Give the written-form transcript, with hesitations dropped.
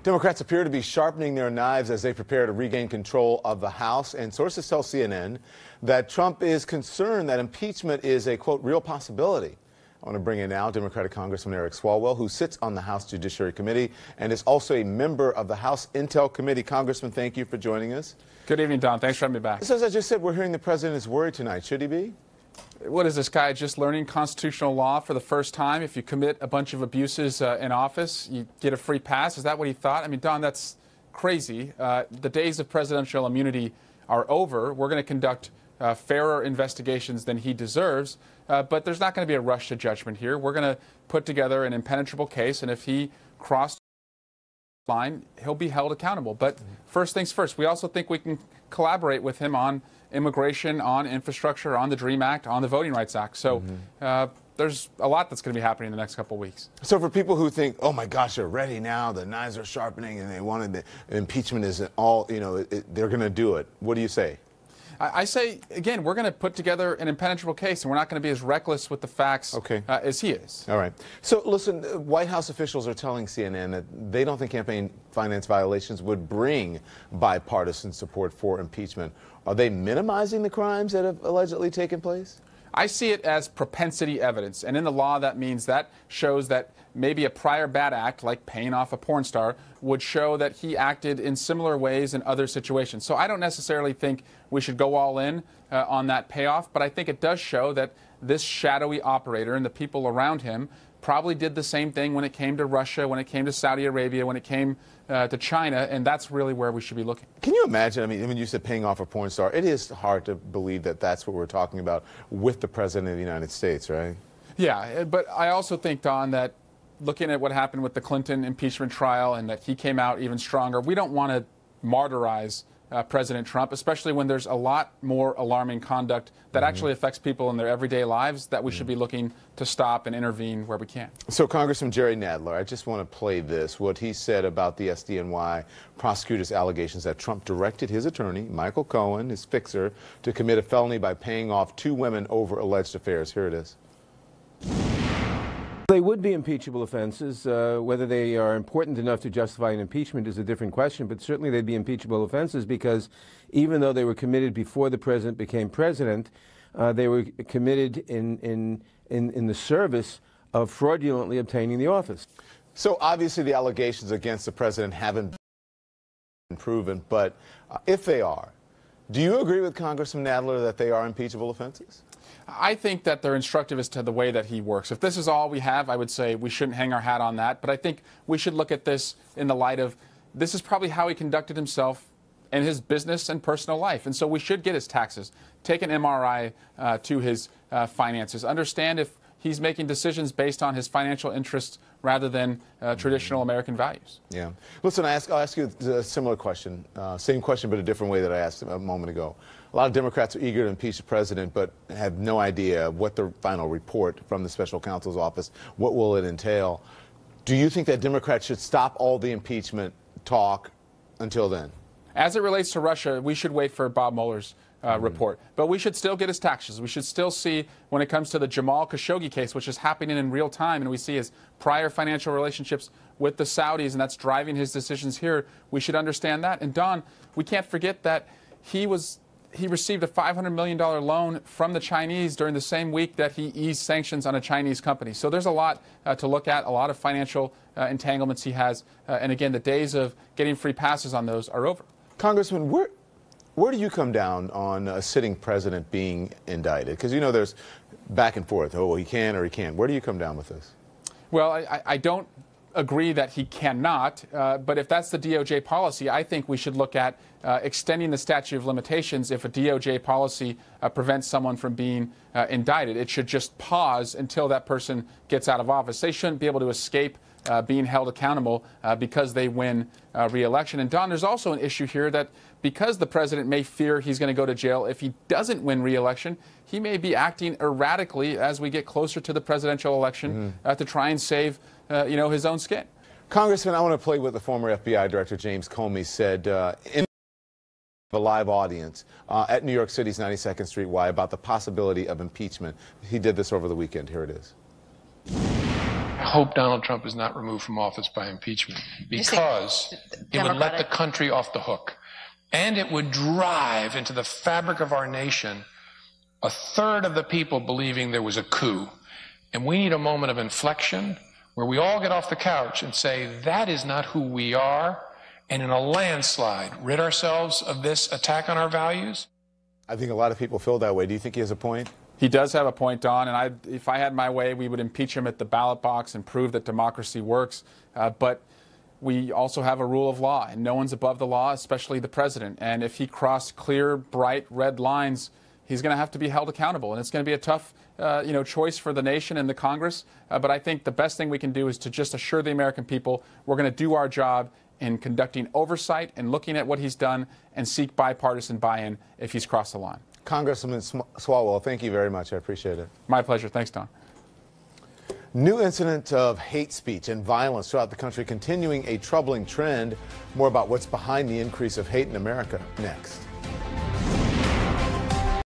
Democrats appear to be sharpening their knives as they prepare to regain control of the House. And sources tell CNN that Trump is concerned that impeachment is a, quote, real possibility. I want to bring in now Democratic Congressman Eric Swalwell, who sits on the House Judiciary Committee and is also a member of the House Intel Committee. Congressman, thank you for joining us. Good evening, Don. Thanks for having me back. So as I just said, we're hearing the president is worried tonight. Should he be? What is this guy just learning constitutional law for the first time? If you commit a bunch of abuses in office, you get a free pass? Is that what he thought? I mean, Don, that's crazy. The days of presidential immunity are over. We're going to conduct fairer investigations than he deserves, but there's not going to be a rush to judgment here. We're going to put together an impenetrable case, and if he crossed the line, he'll be held accountable. But first things first, we also think we can collaborate with him on immigration, on infrastructure, on the DREAM Act, on the Voting Rights Act. So there's a lot that's going to be happening in the next couple of weeks. So for people who think, oh my gosh, they're ready now, the knives are sharpening, and they wanted the impeachment isn't all, you know, they're going to do it. What do you say? I say, again, we're going to put together an impenetrable case, and we're not going to be as reckless with the facts as he is. All right. So, listen, White House officials are telling CNN that they don't think campaign finance violations would bring bipartisan support for impeachment. Are they minimizing the crimes that have allegedly taken place? I see it as propensity evidence, and in the law that means that shows that maybe a prior bad act, like paying off a porn star, would show that he acted in similar ways in other situations. So I don't necessarily think we should go all in on that payoff, but I think it does show that this shadowy operator and the people around him probably did the same thing when it came to Russia, when it came to Saudi Arabia, when it came to China, and that's really where we should be looking. Can you imagine, I mean, when you said paying off a porn star, it is hard to believe that that's what we're talking about with the President of the United States, right? Yeah, but I also think, Don, that looking at what happened with the Clinton impeachment trial and that he came out even stronger, we don't want to martyrize President Trump, especially when there's a lot more alarming conduct that actually affects people in their everyday lives that we should be looking to stop and intervene where we can. So, Congressman Jerry Nadler, I just want to play this, what he said about the SDNY prosecutor's allegations that Trump directed his attorney, Michael Cohen, his fixer, to commit a felony by paying off 2 women over alleged affairs. Here it is. They would be impeachable offenses. Whether they are important enough to justify an impeachment is a different question, but certainly they'd be impeachable offenses because even though they were committed before the president became president, they were committed in the service of fraudulently obtaining the office. So obviously the allegations against the president haven't been proven, but if they are, do you agree with Congressman Nadler that they are impeachable offenses? I think that they're instructive as to the way that he works. If this is all we have, I would say we shouldn't hang our hat on that. But I think we should look at this in the light of this is probably how he conducted himself in his business and personal life. And so we should get his taxes, take an MRI to his finances, understand if he's making decisions based on his financial interests rather than traditional American values. Yeah. Listen, I'll ask you a similar question, same question but a different way that I asked a moment ago. A lot of Democrats are eager to impeach the president but have no idea what the final report from the special counsel's office, what will it entail. Do you think that Democrats should stop all the impeachment talk until then? As it relates to Russia, we should wait for Bob Mueller's report. But we should still get his taxes. We should still see, when it comes to the Jamal Khashoggi case, which is happening in real time, and we see his prior financial relationships with the Saudis, and that's driving his decisions here, we should understand that. And Don, we can't forget that he received a $500 million loan from the Chinese during the same week that he eased sanctions on a Chinese company. So there's a lot to look at, a lot of financial entanglements he has. And again, the days of getting free passes on those are over. Congressman, where do you come down on a sitting president being indicted? Because, you know, there's back and forth. Oh, well, he can or he can't. Where do you come down with this? Well, I don't agree that he cannot, but if that's the DOJ policy, I think we should look at extending the statute of limitations if a DOJ policy prevents someone from being indicted. It should just pause until that person gets out of office. They shouldn't be able to escape being held accountable because they win re-election. And Don, there's also an issue here that because the president may fear he's going to go to jail if he doesn't win re-election, he may be acting erratically as we get closer to the presidential election to try and save his own skin. Congressman, I want to play what the former FBI Director James Comey said in a live audience at New York City's 92nd Street Y about the possibility of impeachment. He did this over the weekend. Here it is. hope Donald Trump is not removed from office by impeachment, because it would let the country off the hook. And it would drive into the fabric of our nation a third of the people believing there was a coup. And we need a moment of inflection where we all get off the couch and say, that is not who we are, and in a landslide, rid ourselves of this attack on our values. I think a lot of people feel that way. Do you think he has a point? He does have a point, Don, and if I had my way, we would impeach him at the ballot box and prove that democracy works. But we also have a rule of law, and no one's above the law, especially the president. And if he crossed clear, bright, red lines, he's going to have to be held accountable. And it's going to be a tough choice for the nation and the Congress. But I think the best thing we can do is to just assure the American people we're going to do our job in conducting oversight and looking at what he's done and seek bipartisan buy-in if he's crossed the line. Congressman Swalwell, thank you very much. I appreciate it. My pleasure. Thanks, Don. New incident of hate speech and violence throughout the country continuing a troubling trend. More about what's behind the increase of hate in America next.